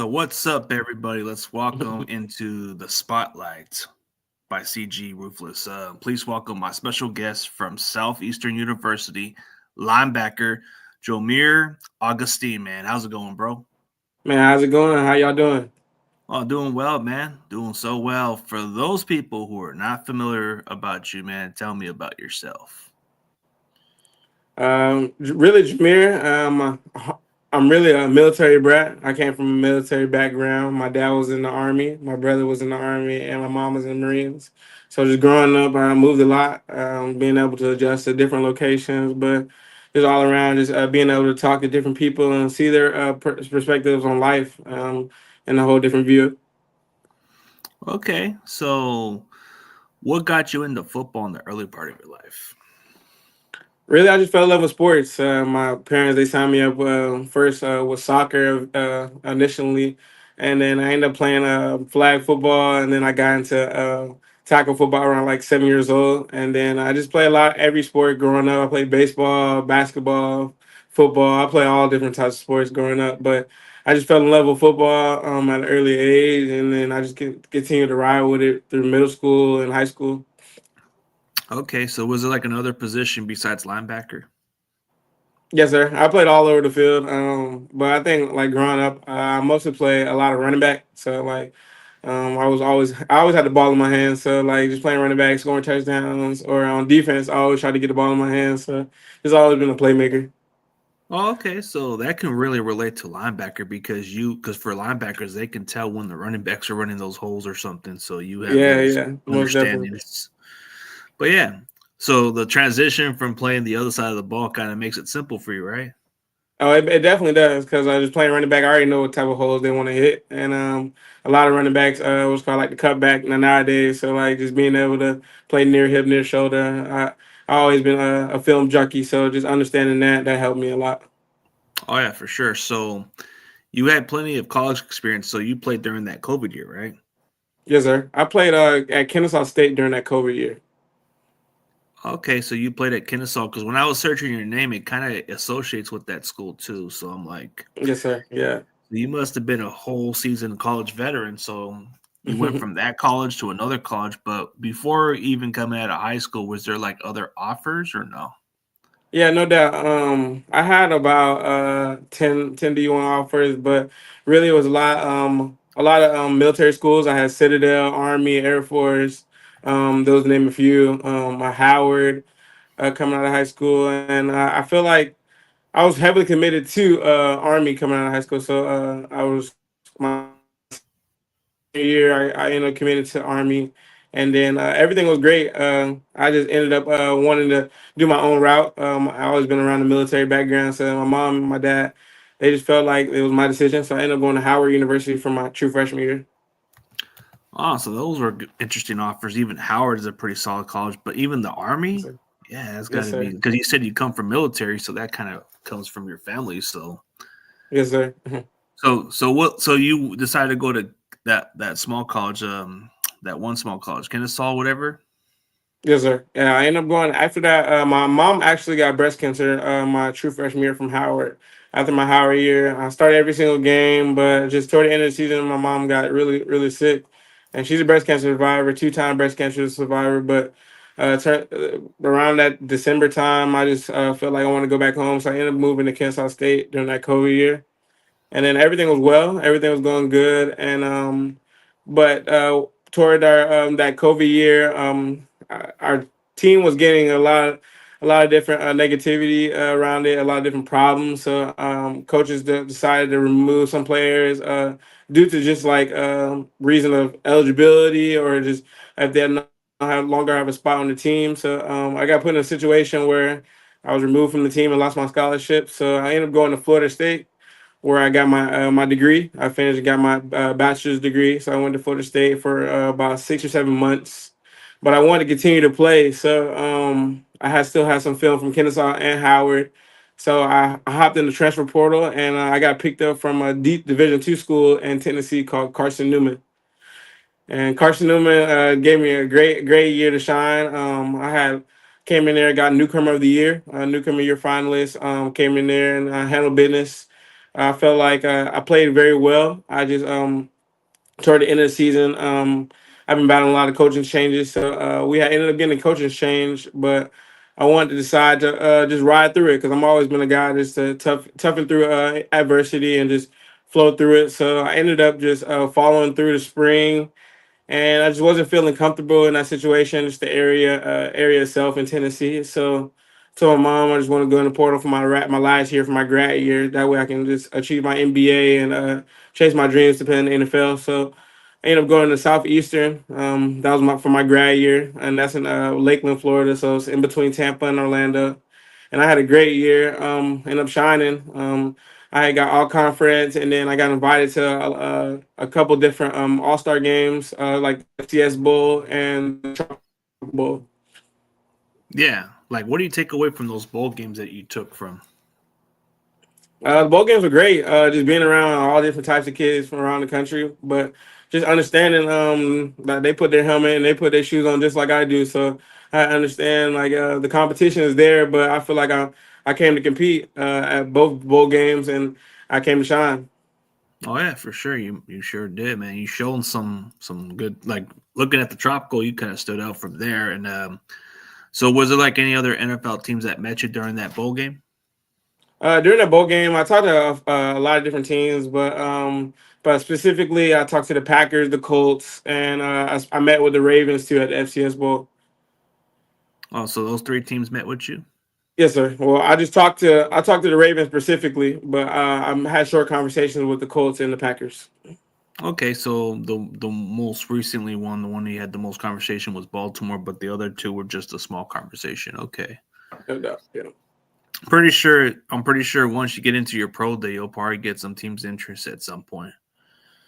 So what's up, everybody? Let's welcome into the spotlight by CG Ruthless. Please welcome my special guest from Southeastern University, linebacker Jomier Augustine. Man, how's it going, bro? Man, how's it going? How y'all doing? Oh, doing well, man. Doing so well. For those people who are not familiar about you, man, tell me about yourself. Really, Jameer. I'm really a military brat. I came from a military background. My dad was in the army, my brother was in the army, and my mom was in the Marines. So just growing up, I moved a lot, being able to adjust to different locations, but just all around, just being able to talk to different people and see their perspectives on life, and a whole different view. Okay, so what got you into football in the early part of your life? Really, I just fell in love with sports. My parents they signed me up first with soccer initially, and then I ended up playing flag football, and then I got into tackle football around like 7 years old, and then I just played a lot every sport growing up. I played baseball, basketball, football. I played all different types of sports growing up, but I just fell in love with football at an early age, and then I just continued to ride with it through middle school and high school. Okay, so was it like another position besides linebacker? Yes, sir. I played all over the field, but I think like growing up, I mostly played a lot of running back. So like, I always had the ball in my hands. So like, just playing running back, scoring touchdowns, or on defense, I always tried to get the ball in my hands. So just always been a playmaker. Oh, okay. So that can really relate to linebacker because for linebackers they can tell when the running backs are running those holes or something. So you have Yeah, those yeah, most definitely. understandings. But yeah, so the transition from playing the other side of the ball kind of makes it simple for you, right? Oh, it definitely does because I just playing running back. I already know what type of holes they want to hit, and a lot of running backs what's called like the cutback nowadays. So like just being able to play near hip, near shoulder. I always been a film junkie, so just understanding that helped me a lot. Oh yeah, for sure. So you had plenty of college experience. So you played during that COVID year, right? Yes, sir. I played at Kennesaw State during that COVID year. Okay, so you played at Kennesaw because when I was searching your name, it kind of associates with that school too. So I'm like, Yes, sir. Yeah. you must have been a whole season college veteran. So you went from that college to another college, but before even coming out of high school, was there like other offers or no? Yeah, no doubt. I had about 10 D1 offers, but really it was a lot of military schools. I had Citadel, Army, Air Force, those name a few. Howard coming out of high school, and I feel like I was heavily committed to Army coming out of high school. So I was my senior year, I ended up committed to Army, and then everything was great. I just ended up wanting to do my own route. I always been around the military background, so my mom and my dad, they just felt like it was my decision. So I ended up going to Howard University for my true freshman year. Oh, so those were interesting offers. Even Howard is a pretty solid college, but even the Yes, Army, sir. yeah, that's got Yes, to be sir. because you said you come from military, so that kind of comes from your family. Yes, sir. So you decided to go to that small college, that one small college, Kennesaw, whatever. Yes, sir. Yeah, I ended up going after that. My mom actually got breast cancer my true freshman year from Howard. After my Howard year, I started every single game, but just toward the end of the season, my mom got really, really sick, and she's a breast cancer survivor, two-time breast cancer survivor. But around that December time, I just felt like I want to go back home, so I ended up moving to Kansas State during that COVID year, and then everything was well, everything was going good, and but toward our that COVID year, our team was getting a lot of different negativity around it, a lot of different problems. So coaches decided to remove some players due to just like reason of eligibility or just if they no longer have a spot on the team. So I got put in a situation where I was removed from the team and lost my scholarship. So I ended up going to Florida State where I got my degree. I finished and got my bachelor's degree. So I went to Florida State for about 6 or 7 months. But I wanted to continue to play, so still had some film from Kennesaw and Howard. So I hopped in the transfer portal and I got picked up from a deep Division II school in Tennessee called Carson Newman. And Carson Newman gave me a great year to shine. I had came in there, got newcomer of the year, newcomer year finalist. Came in there and handled business. I felt like I played very well. I just toward the end of the season, I've been battling a lot of coaching changes, so we had ended up getting a coaching change, but I wanted to decide to just ride through it because I'm always been a guy just to toughen through adversity and just flow through it. So I ended up just following through the spring, and I just wasn't feeling comfortable in that situation, just the area itself in Tennessee. So told my mom I just want to go in the portal for my last year for my grad year. That way I can just achieve my MBA and chase my dreams to play in the NFL. So I ended up going to Southeastern. That was for my grad year, and that's in Lakeland, Florida. So it's in between Tampa and Orlando. And I had a great year. Ended up shining. I got all conference, and then I got invited to a couple different All Star games, like the FCS Bowl and the Tropical Bowl. Yeah. Like, what do you take away from those bowl games that you took from? The bowl games were great. Just being around all different types of kids from around the country, but just understanding that they put their helmet and they put their shoes on just like I do. So I understand like the competition is there, but I feel like I came to compete at both bowl games and I came to shine. Oh yeah, for sure. You sure did, man. You shown some good, like looking at the tropical, you kind of stood out from there. And so was it like any other NFL teams that met you during that bowl game? During that bowl game, I talked to a lot of different teams, but specifically, I talked to the Packers, the Colts, and I met with the Ravens too at the FCS Bowl. Oh, so those three teams met with you? Yes, sir. Well, I talked to the Ravens specifically, but I had short conversations with the Colts and the Packers. Okay, so the most recently one, the one you had the most conversation was Baltimore, but the other two were just a small conversation. Okay. No doubt. Yeah. I'm pretty sure once you get into your pro day, you'll probably get some teams interest at some point.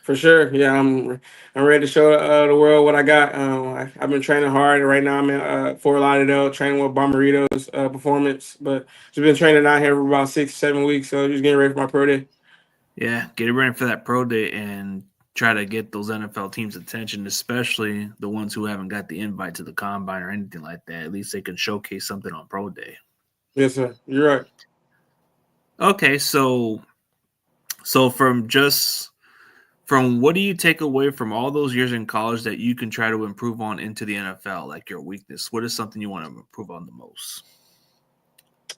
For sure. Yeah, I'm ready to show the world what I got. I've been training hard. Right now, I'm in Fort Lauderdale training with Bomberito's performance, but just been training out here for about 6 7 weeks. So just getting ready for my pro day. Yeah, get ready for that pro day and try to get those NFL teams' attention, especially the ones who haven't got the invite to the combine or anything like that. At least they can showcase something on pro day. Yes, sir. You're right. Okay, so from what do you take away from all those years in college that you can try to improve on into the NFL, like your weakness? What is something you want to improve on the most?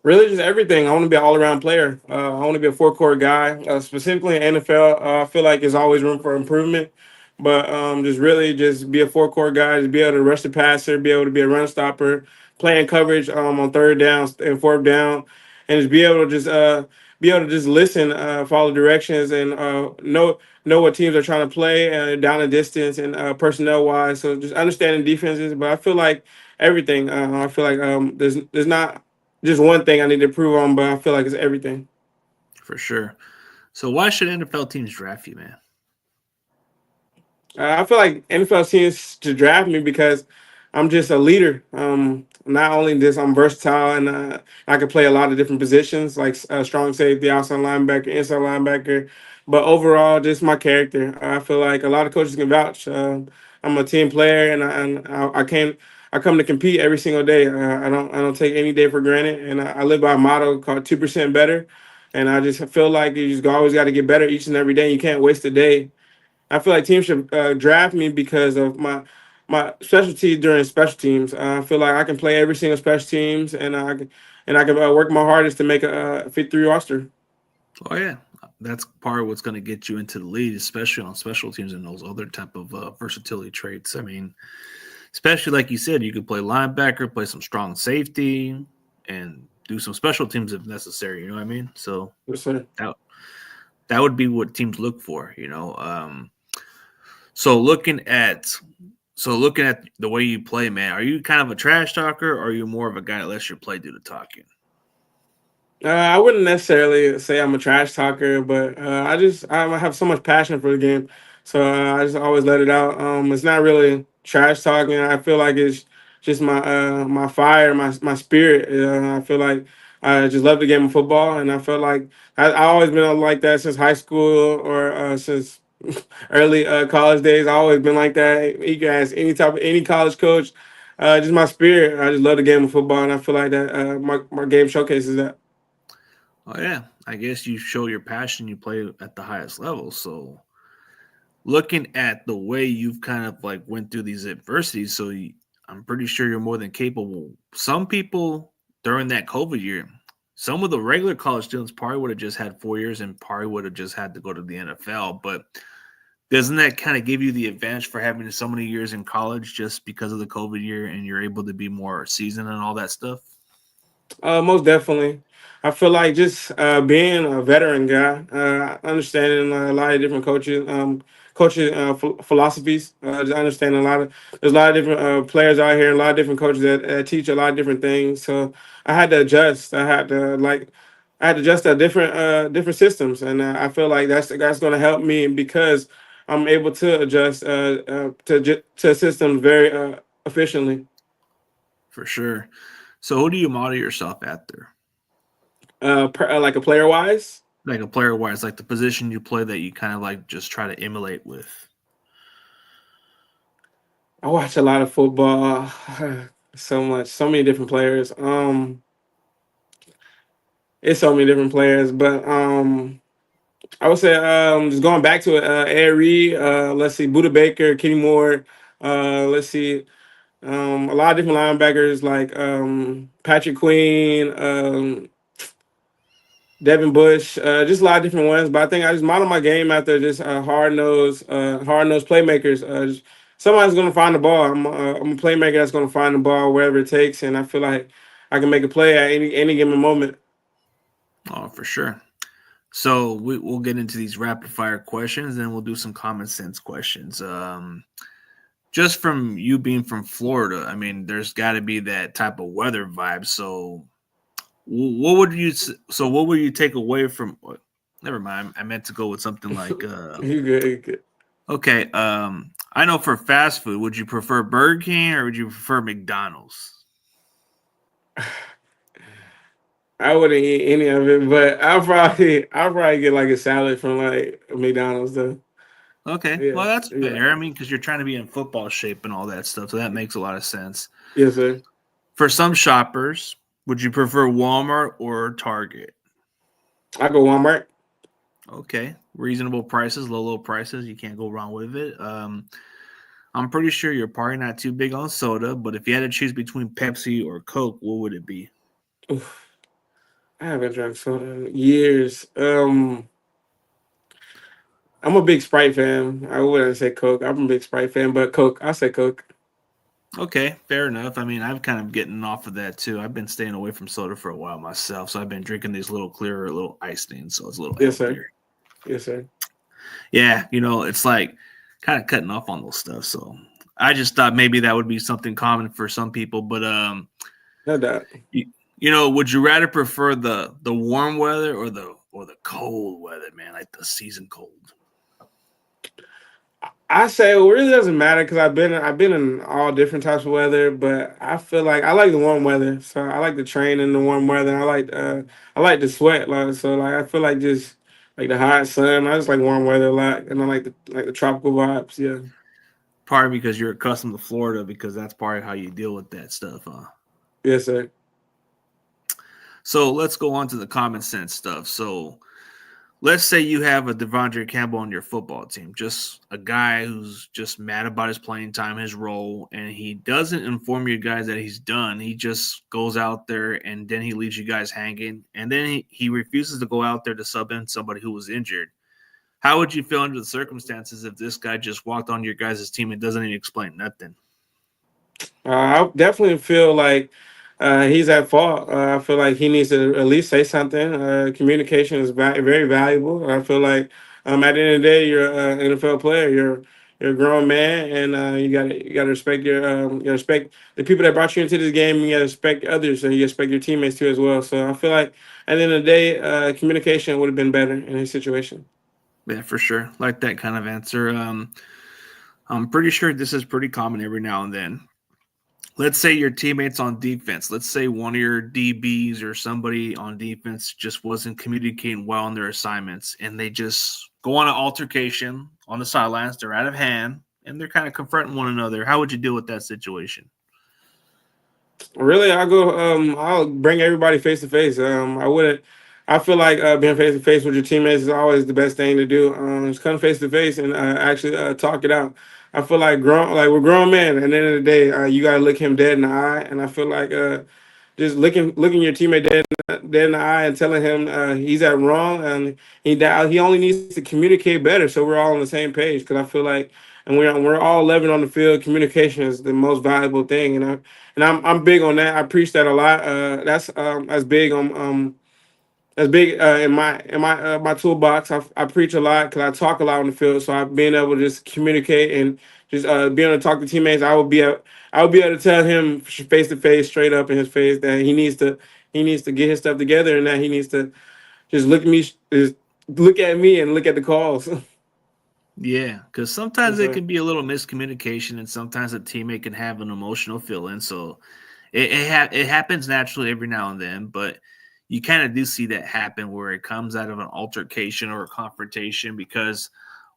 Really, just everything. I want to be an all-around player. I want to be a four-court guy. Specifically in NFL, I feel like there's always room for improvement. But just really, just be a four-court guy. Just be able to rush the passer, be able to be a run stopper, playing coverage on third down and fourth down, and just be able to just listen, follow directions, and know what teams are trying to play down the distance and personnel wise. So just understanding defenses. But I feel like everything. I feel like there's not just one thing I need to improve on, but I feel like it's everything. For sure. So why should NFL teams draft you, man? I feel like NFL teams to draft me because I'm just a leader. Not only this, I'm versatile and I can play a lot of different positions like strong safety, outside linebacker, inside linebacker. But overall, just my character. I feel like a lot of coaches can vouch. I'm a team player, I come to compete every single day. I don't take any day for granted, and I live by a motto called 2% better. And I just feel like you just always got to get better each and every day. You can't waste a day. I feel like teams should draft me because of my specialty during special teams. I feel like I can play every single special teams, and I can work my hardest to make a fit through roster. Oh yeah, that's part of what's going to get you into the league, especially on special teams and those other type of versatility traits. I mean, especially like you said, you could play linebacker, play some strong safety, and do some special teams if necessary. You know what I mean? So Yes, sir. that that would be what teams look for. So looking at the way you play, man, are you kind of a trash talker, or are you more of a guy that lets your play do the talking? I wouldn't necessarily say I'm a trash talker, but I have so much passion for the game, so I just always let it out. It's not really trash talking. I feel like it's just my fire, my spirit. I feel like I just love the game of football, and I feel like I always been like that since high school or since early college days. I always been like that. You can ask any college coach. Just my spirit. I just love the game of football, and I feel like that my game showcases that. Oh yeah, I guess you show your passion. You play at the highest level. So looking at the way you've kind of like went through these adversities, I'm pretty sure you're more than capable. Some people during that COVID year, some of the regular college students probably would have just had 4 years and probably would have just had to go to the NFL. But doesn't that kind of give you the advantage for having so many years in college just because of the COVID year and you're able to be more seasoned and all that stuff? Most definitely. I feel like just being a veteran guy, understanding a lot of different coaches philosophies. Just understanding there's a lot of different players out here, a lot of different coaches that teach a lot of different things. So I had to adjust. I had to adjust to different systems, and I feel like that's going to help me because I'm able to adjust to systems very efficiently. For sure. So who do you model yourself after? Like a player wise. Like a player wise, like the position you play that you kind of like just try to emulate with. I watch a lot of football. So much, so many different players. It's so many different players, but I would say just going back to it, Ed Reed, let's see, Buda Baker, Kenny Moore, let's see, a lot of different linebackers like Patrick Queen, Devin Bush, just a lot of different ones. But I think I just model my game after just hard nosed playmakers. Somebody's gonna find the ball. I'm a playmaker that's gonna find the ball wherever it takes, and I feel like I can make a play at any given moment. Oh, for sure. So we'll get into these rapid fire questions, then we'll do some common sense questions. Just from you being from Florida, I mean, there's got to be that type of weather vibe. So what would you take away from? Never mind. I meant to go with something like You good? You good. okay. I know for fast food, would you prefer Burger King or would you prefer McDonald's? I wouldn't eat any of it, but I'll probably get like a salad from like McDonald's though. Okay, Yeah, well that's yeah, fair. I mean, because you're trying to be in football shape and all that stuff, so that makes a lot of sense. yes, sir. For some shoppers, would you prefer Walmart or Target? I go Walmart. Okay, reasonable prices, low prices. You can't go wrong with it. I'm pretty sure you're probably not too big on soda, but if you had to choose between Pepsi or Coke, what would it be? Oof, I haven't drank soda in years. I'm a big Sprite fan. I wouldn't say Coke. I'm a big Sprite fan, but Coke. I say Coke. Okay, fair enough. I mean, I'm kind of getting off of that too. I've been staying away from soda for a while myself, so I've been drinking these little clearer, little ice things, so it's a little Yes, sir. healthier. Yes, sir. Yeah, it's like kind of cutting off on those stuff. So I just thought maybe that would be something common for some people. But No doubt. you, would you rather prefer the warm weather or the cold weather, man? Like the season cold. I say it really doesn't matter because I've been in all different types of weather, but I feel like I like the warm weather. So I like to train in the warm weather. I like the sweat, like I feel like just like the hot sun. I just like warm weather a lot, and I like the tropical vibes. Yeah. Probably because you're accustomed to Florida, because that's probably how you deal with that stuff, huh? Yes, sir. So let's go on to the common sense stuff. So let's say you have a Devondre Campbell on your football team, just a guy who's just mad about his playing time, his role, and he doesn't inform you guys that he's done. He just goes out there and then he leaves you guys hanging, and then he refuses to go out there to sub in somebody who was injured. How would you feel under the circumstances if this guy just walked on your guys' team and doesn't even explain nothing? I definitely feel like he's at fault. I feel like he needs to at least say something. Communication is very valuable. I feel like at the end of the day, you're an NFL player. You're a grown man, and you gotta respect you gotta respect the people that brought you into this game. You gotta respect others, and you respect your teammates too as well. So I feel like at the end of the day, communication would have been better in his situation. Yeah, for sure. Like that kind of answer. I'm pretty sure this is pretty common every now and then. Let's say your teammates on defense, let's say one of your DBs or somebody on defense just wasn't communicating well on their assignments, and they just go on an altercation on the sidelines. They're out of hand and they're kind of confronting one another. How would you deal with that situation? Really, I'll bring everybody face to face. I wouldn't. I feel like being face to face with your teammates is always the best thing to do. Just come face to face and actually talk it out. I feel like we're grown men. At the end of the day, you gotta look him dead in the eye, and I feel like just looking your teammate dead in the eye and telling him he's at wrong and he only needs to communicate better so we're all on the same page. Because I feel like and we're all living on the field. Communication is the most valuable thing, and I'm big on that. I preach that a lot. That's big on that's big in my toolbox. I preach a lot because I talk a lot on the field. So I've been able to just communicate and just being able to talk to teammates. I would be able to tell him face to face, straight up in his face, that he needs to get his stuff together and that he needs to just look at me and look at the calls. Yeah, because sometimes Yes, it sir. can be a little miscommunication, and sometimes a teammate can have an emotional feeling. So it happens naturally every now and then, but you kind of do see that happen where it comes out of an altercation or a confrontation because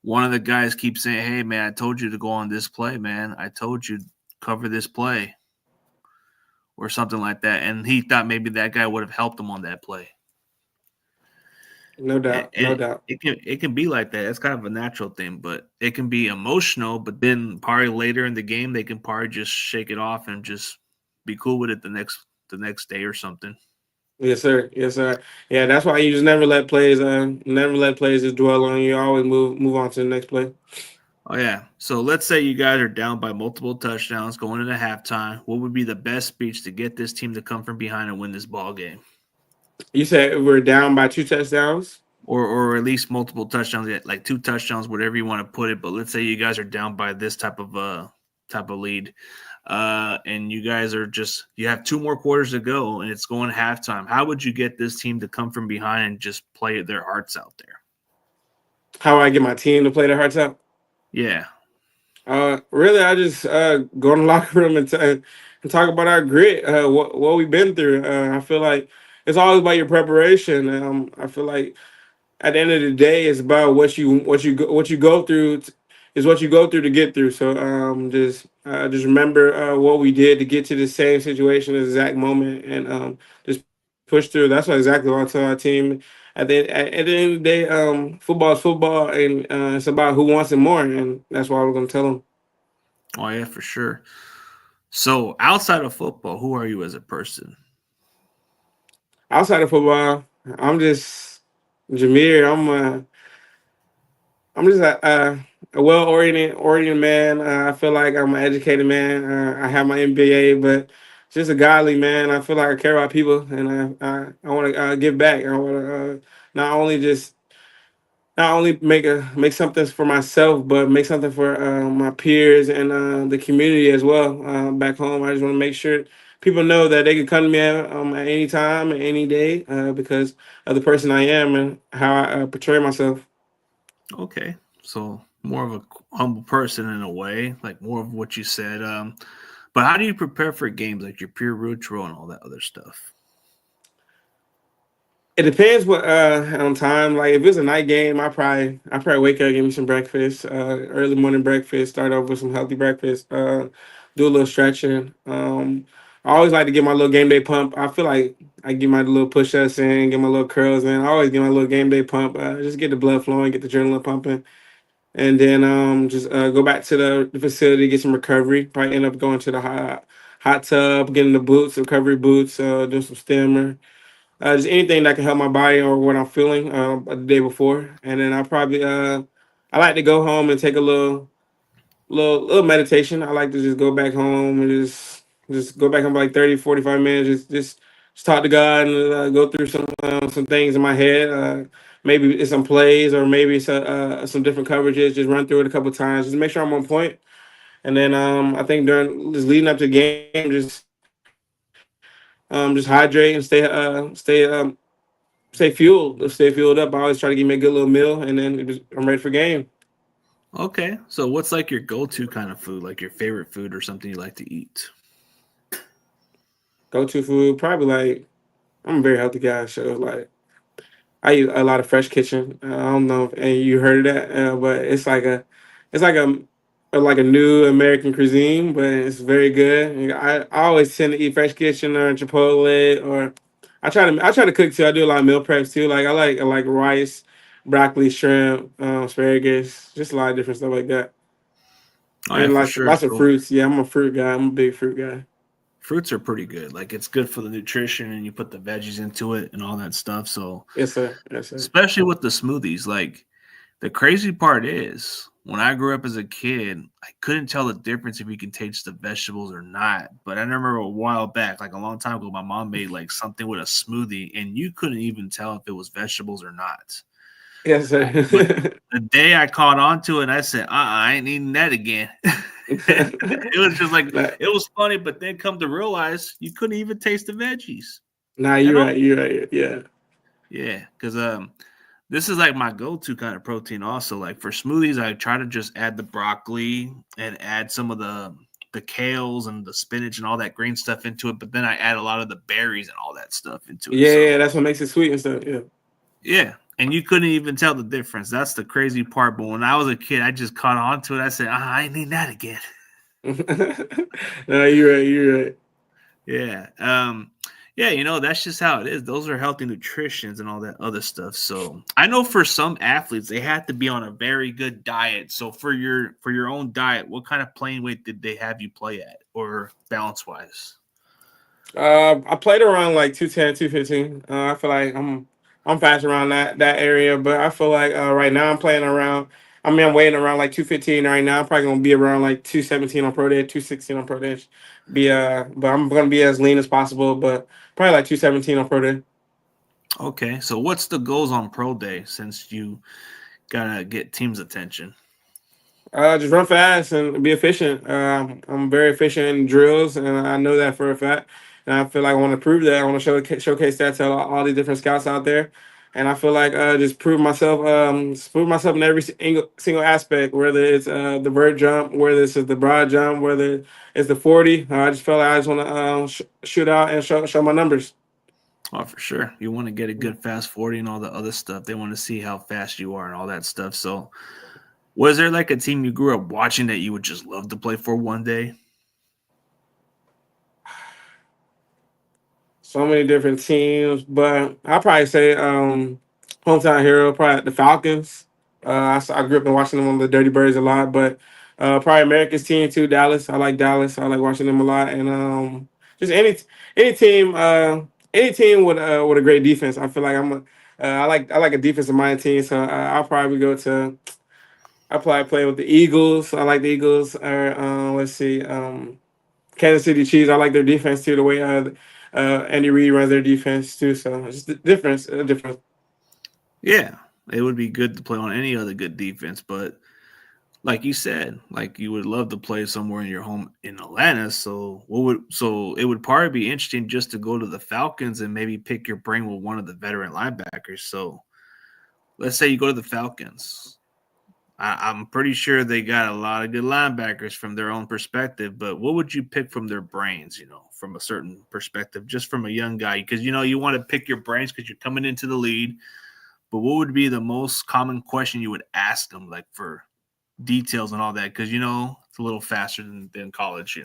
one of the guys keeps saying, "Hey, man, I told you to go on this play, man. I told you cover this play," or something like that, and he thought maybe that guy would have helped him on that play. No And doubt, no doubt. it can be like that. It's kind of a natural thing, but it can be emotional. But then probably later in the game, they can probably just shake it off and just be cool with it the next day or something. Yes, sir. Yes, sir. Yeah, that's why you just never let plays just dwell on you. Always move on to the next play. Oh yeah. So let's say you guys are down by multiple touchdowns going into halftime. What would be the best speech to get this team to come from behind and win this ball game, You said we're down by 2 touchdowns. or at least multiple touchdowns, like two touchdowns, whatever you want to put it. But let's say you guys are down by this type of lead. And you guys are you have two more quarters to go and it's going halftime. How would you get this team to come from behind and just play their hearts out there? How do I get my team to play their hearts out? Yeah. Really, I just go in the locker room and talk about our grit, what we've been through. I feel like it's always about your preparation. I feel like at the end of the day, it's about what you go through is what you go through to get through. So just remember what we did to get to the same situation, the exact moment, and just push through. That's what exactly what I tell our team. At the end of the day, football is football, and it's about who wants it more, and that's why we're gonna tell them. Oh yeah, for sure. So outside of football, who are you as a person? Outside of football, I'm just Jameer. I'm just a well oriented man. I feel like I'm an educated man. I have my MBA, but just a godly man. I feel like I care about people, and I want to give back. I want to not only just not only make something for myself, but make something for my peers and the community as well. Back home, I just want to make sure people know that they can come to me at any time, any day, because of the person I am and how I portray myself. Okay. So more of a humble person in a way, like more of what you said. But how do you prepare for games like your pure ritual and all that other stuff? It depends what on time. Like if it's a night game, I probably wake up, give me some breakfast, early morning breakfast, start off with some healthy breakfast, do a little stretching. I always like to get my little game day pump. I feel like I get my little push ups in, get my little curls in. I always get my little game day pump. Just get the blood flowing, get the adrenaline pumping, and then just go back to the facility, get some recovery. Probably end up going to the hot tub, getting the boots, recovery boots, do some stammer, just anything that can help my body or what I'm feeling the day before. And then I like to go home and take a little meditation. I like to just go back home and just go back home for like 30, 45 minutes. Just talk to God and go through some things in my head. Maybe it's some plays or maybe it's some different coverages. Just run through it a couple times. Just make sure I'm on point. And then I think during just leading up to the game, just hydrate and stay fueled. Stay fueled up. I always try to give me a good little meal, and then I'm ready for game. Okay. So what's like your go-to kind of food, like your favorite food or something you like to eat? Go to food, probably like I'm a very healthy guy, so like I eat a lot of Fresh Kitchen. I don't know if and you heard of that, but it's like a new American cuisine, but it's very good. I always tend to eat Fresh Kitchen or Chipotle or I try to cook too. I do a lot of meal preps too. Like I like rice, broccoli, shrimp, asparagus, just a lot of different stuff like that. Oh yeah, And for lots sure. lots of So fruits. Yeah, I'm a fruit guy. I'm a big fruit guy. fruits are pretty good. Like it's good for the nutrition, and you put the veggies into it and all that stuff. So Yes, sir. Yes, sir. especially with the smoothies, like the crazy part is when I grew up as a kid, I couldn't tell the difference if you can taste the vegetables or not. But I remember a while back, like a long time ago, my mom made like something with a smoothie, and you couldn't even tell if it was vegetables or not. Yes, But sir. the day I caught on to it, I said, I ain't eating that again. It was just like Nah, it was funny, but then come to realize you couldn't even taste the veggies nah, at you're all. right. You're right. Yeah. Yeah, because this is like my go-to kind of protein. Also, like for smoothies, I try to just add the broccoli and add some of the kales and the spinach and all that green stuff into it. But then I add a lot of the berries and all that stuff into it. Yeah, So yeah. That's what makes it sweet and stuff. Yeah. yeah, and you couldn't even tell the difference. That's the crazy part. But when I was a kid, I just caught on to it. I said, I ain't need that again. Nah, you're right. You're right. Yeah. Yeah, that's just how it is. Those are healthy nutritions and all that other stuff. So I know for some athletes, they have to be on a very good diet. So for your own diet, what kind of playing weight did they have you play at or balance wise? I played around like 210, 215. I feel like I'm fast around that area, but I feel like right now I'm playing around. I mean, I'm weighing around like 215 right now. I'm probably gonna be around like 217 on pro day, 216 on pro day. But I'm gonna be as lean as possible, but probably like 217 on pro day. Okay. So what's the goals on pro day since you gotta get teams' attention? Just run fast and be efficient. I'm very efficient in drills, and I know that for a fact. And I feel like I want to prove that. I want to showcase that to all the different scouts out there. And I feel like just prove myself in every single aspect, whether it's the vert jump, whether it's the broad jump, whether it's the 40. I just feel like I just want to shoot out and show my numbers. Oh, for sure. You want to get a good fast 40 and all the other stuff. They want to see how fast you are and all that stuff. So was there like a team you grew up watching that you would just love to play for one day? So many different teams, but I'll probably say hometown hero, probably the Falcons. I grew up and watching them on the Dirty Birds a lot, but probably America's team too, Dallas. I like Dallas. I like watching them a lot, and just any team, any team with a great defense. I feel like I like a defensive minded team, so I'll probably go to. I probably play with the Eagles. I like the Eagles. Or let's see. Kansas City Chiefs. I like their defense too. The way Andy Reid runs their defense too. So it's the difference. Difference. Yeah, it would be good to play on any other good defense, but like you said, like you would love to play somewhere in your home in Atlanta. So it would probably be interesting just to go to the Falcons and maybe pick your brain with one of the veteran linebackers. So let's say you go to the Falcons. I'm pretty sure they got a lot of good linebackers from their own perspective, but what would you pick from their brains, from a certain perspective, just from a young guy? Because, you want to pick your brains because you're coming into the lead, but what would be the most common question you would ask them, like for details and all that? Because, it's a little faster than college.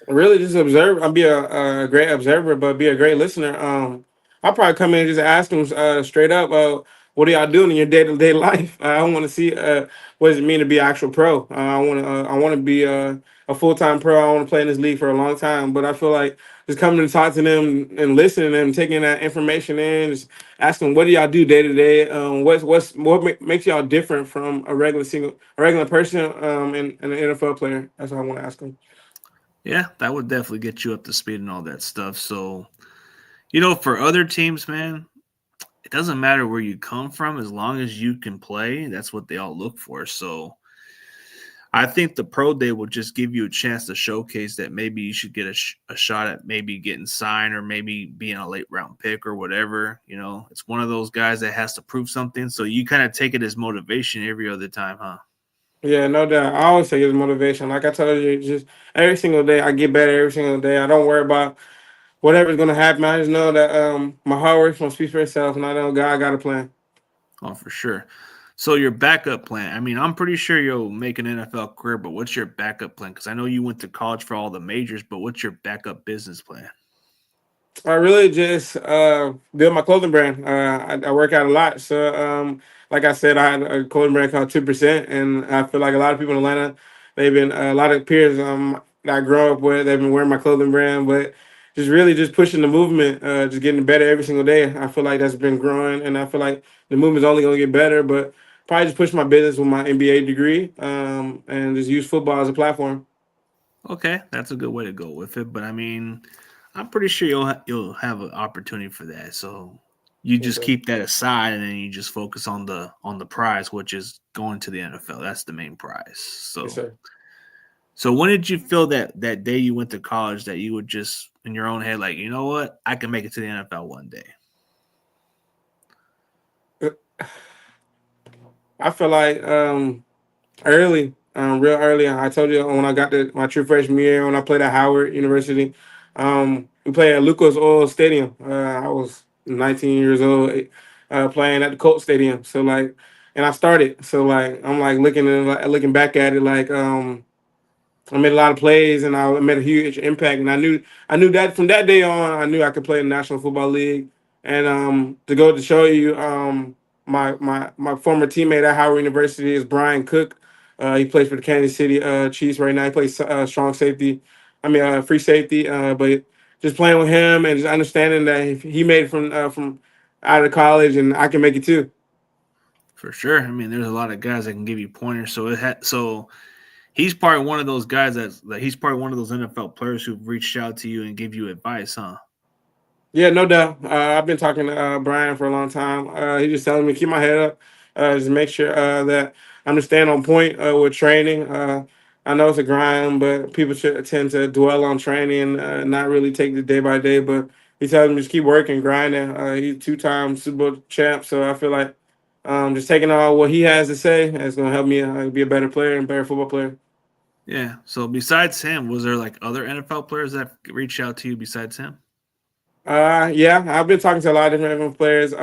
Really, just observe. I'll be a great observer, but be a great listener. I'll probably come in and just ask them straight up. What are y'all doing in your day to day life? I want to see what does it mean to be an actual pro. I want to be a full time pro. I want to play in this league for a long time. But I feel like just coming and talk to them and listening to them, taking that information in, just asking what do y'all do day to day. What makes y'all different from a regular person and an NFL player. That's what I want to ask them. Yeah, that would definitely get you up to speed and all that stuff. So, for other teams, man, it doesn't matter where you come from as long as you can play. That's what they all look for. So, I think the pro day will just give you a chance to showcase that maybe you should get a shot at maybe getting signed or maybe being a late round pick or whatever. It's one of those guys that has to prove something. So you kind of take it as motivation every other time, huh? Yeah, no doubt. I always say it's motivation. Like I told you, just every single day I get better every single day. I don't worry about whatever's gonna happen. I just know that my hard work's gonna speak for itself, and I know God got a plan. Oh, for sure. So your backup plan. I mean, I'm pretty sure you'll make an NFL career, but what's your backup plan? Because I know you went to college for all the majors, but what's your backup business plan? I really just build my clothing brand. I work out a lot, so like I said, I had a clothing brand called 2%, and I feel like a lot of people in Atlanta, they've been a lot of peers that I grew up with, they've been wearing my clothing brand, but just really just pushing the movement, just getting better every single day. I feel like that's been growing, and I feel like the movement's only gonna get better. But probably just push my business with my MBA degree, and just use football as a platform. Okay, that's a good way to go with it. But I mean, I'm pretty sure you'll have an opportunity for that. So you Yes, just sir. keep that aside, and then you just focus on the prize, which is going to the NFL. That's the main prize. Yes, So sir. so when did you feel that day you went to college that you would just in your own head like, you know what, I can make it to the NFL one day? I feel like early, real early. I told you when I got my true freshman year when I played at Howard University. We played at Lucas Oil Stadium. I was 19 years old, playing at the Colt Stadium. So like, and I started. So like, I'm like looking back at it like I made a lot of plays and I made a huge impact. And I knew that from that day on, I knew I could play in the National Football League. And to go to show you, my former teammate at Howard University is Brian Cook. He plays for the Kansas City Chiefs right now. He plays strong safety, free safety. But just playing with him and just understanding that if he made it from out of college, and I can make it too. For sure. I mean, there's a lot of guys that can give you pointers. So he's probably one of those guys that he's probably one of those NFL players who've reached out to you and give you advice, huh? Yeah, no doubt. I've been talking to Brian for a long time. He just telling me to keep my head up, just make sure that I'm just staying on point with training. I know it's a grind, but people should tend to dwell on training, not really take it day by day. But he tells me just keep working, grinding. He's two-time Super Bowl champ, so I feel like just taking all what he has to say is going to help me be a better player and better football player. Yeah. So besides him, was there like other NFL players that reached out to you besides him? Yeah, I've been talking to a lot of different players.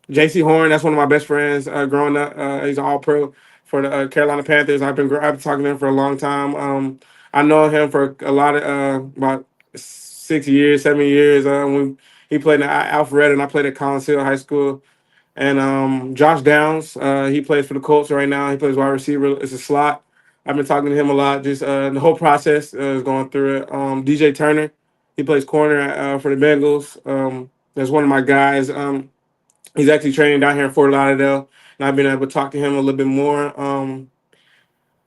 JC Horn, that's one of my best friends growing up. He's an All Pro for the Carolina Panthers. I've been talking to him for a long time. I know him for a lot of about 6 years, 7 years. When he played in Alpharetta, and I played at Collins Hill High School. And Josh Downs, he plays for the Colts right now. He plays wide receiver. It's a slot. I've been talking to him a lot. Just the whole process is going through it. DJ Turner, he plays corner for the Bengals. That's one of my guys. He's actually training down here in Fort Lauderdale, and I've been able to talk to him a little bit more.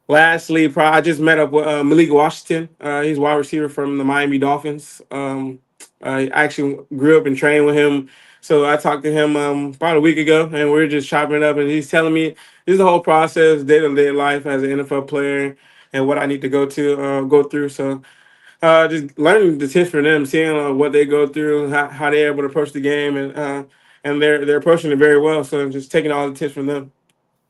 Lastly, I just met up with Malik Washington. He's a wide receiver from the Miami Dolphins. I actually grew up and trained with him, so I talked to him about a week ago, and we were just chopping it up. And he's telling me this is the whole process, day to day life as an NFL player, and what I need to go through. So just learning the tips from them, seeing what they go through, how they're able to approach the game, and they're approaching it very well. So just taking all the tips from them.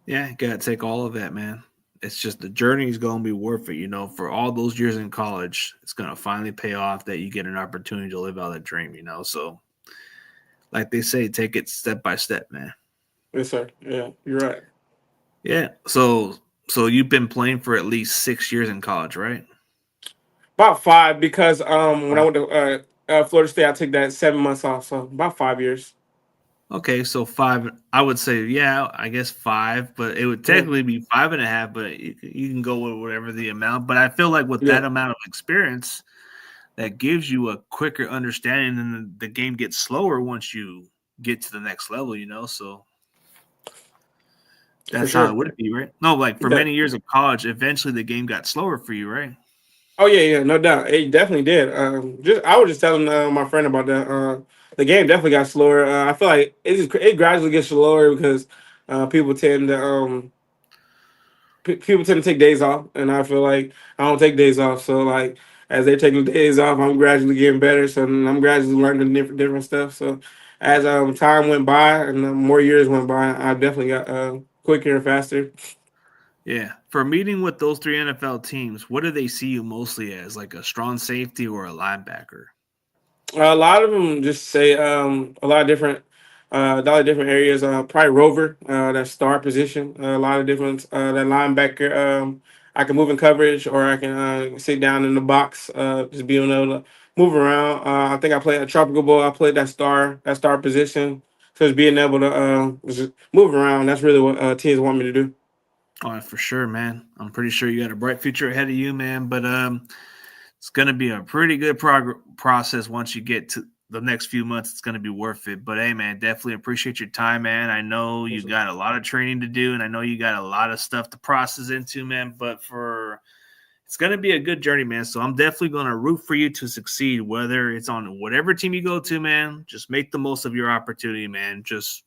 Yeah, you gotta take all of that, man. It's just the journey is gonna be worth it, for all those years in college, it's gonna finally pay off that you get an opportunity to live out that dream. So like they say, take it step by step, man. Yes, sir. Yeah, you're right. Yeah. So you've been playing for at least 6 years in college, right? About five because when I went to Florida State, I took that 7 months off, so about 5 years. Okay, so five. I would say, yeah, I guess five, but it would Yeah, technically be 5.5. But you can go with whatever the amount. But I feel like with yeah, that amount of experience, that gives you a quicker understanding, and the game gets slower once you get to the next level. So for that's how it sure. would be, right? No, like for That, many years of college, eventually the game got slower for you, right? oh yeah, yeah, no doubt. It definitely did. Just I was just telling my friend about that. The game definitely got slower. I feel like it gradually gets slower because people tend to people tend to take days off, and I feel like I don't take days off. So like as they're taking days off, I'm gradually getting better. So I'm gradually learning different stuff. So as time went by and more years went by, I definitely got quicker and faster. Yeah. For meeting with those three NFL teams, what do they see you mostly as, like a strong safety or a linebacker? A lot of them just say a lot of different areas. Probably rover, that star position. A lot of different that linebacker. I can move in coverage, or I can sit down in the box. Just being able move around. I think I played a tropical ball. I played that star position. So just being able to just move around. That's really what teams want me to do. Oh, for sure, man. I'm pretty sure you got a bright future ahead of you, man. But it's going to be a pretty good process once you get to the next few months. It's going to be worth it. But hey, man, definitely appreciate your time, man. I know you got a lot of training to do, and I know you got a lot of stuff to process into, man. But it's going to be a good journey, man. So I'm definitely going to root for you to succeed, whether it's on whatever team you go to, man. Just make the most of your opportunity, man. Just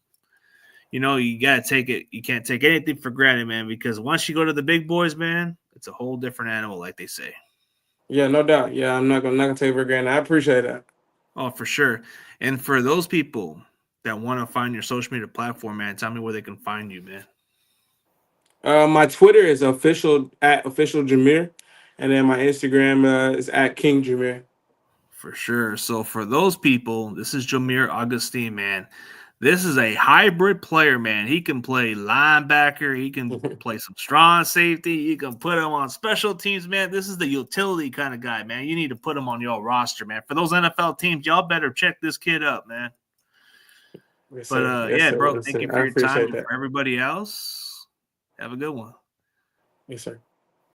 you got to take it. You can't take anything for granted, man, because once you go to the big boys, man, it's a whole different animal, like they say. Yeah, no doubt. Yeah, I'm not gonna take it for granted. I appreciate that. Oh, for sure. And for those people that want to find your social media platform, man, tell me where they can find you, man. My Twitter is official Jameer, and then my Instagram is at King Jameer. For sure. So for those people, this is Jomier Augustine, man. This is a hybrid player, man. He can play linebacker. He can play some strong safety. You can put him on special teams, man. This is the utility kind of guy, man. You need to put him on your roster, man. For those NFL teams, y'all better check this kid up, man. Yes, But sir. Yes, yeah, sir. bro, Yes, thank sir. you I for your time. appreciate And that. for everybody else, have a good one. Yes, sir.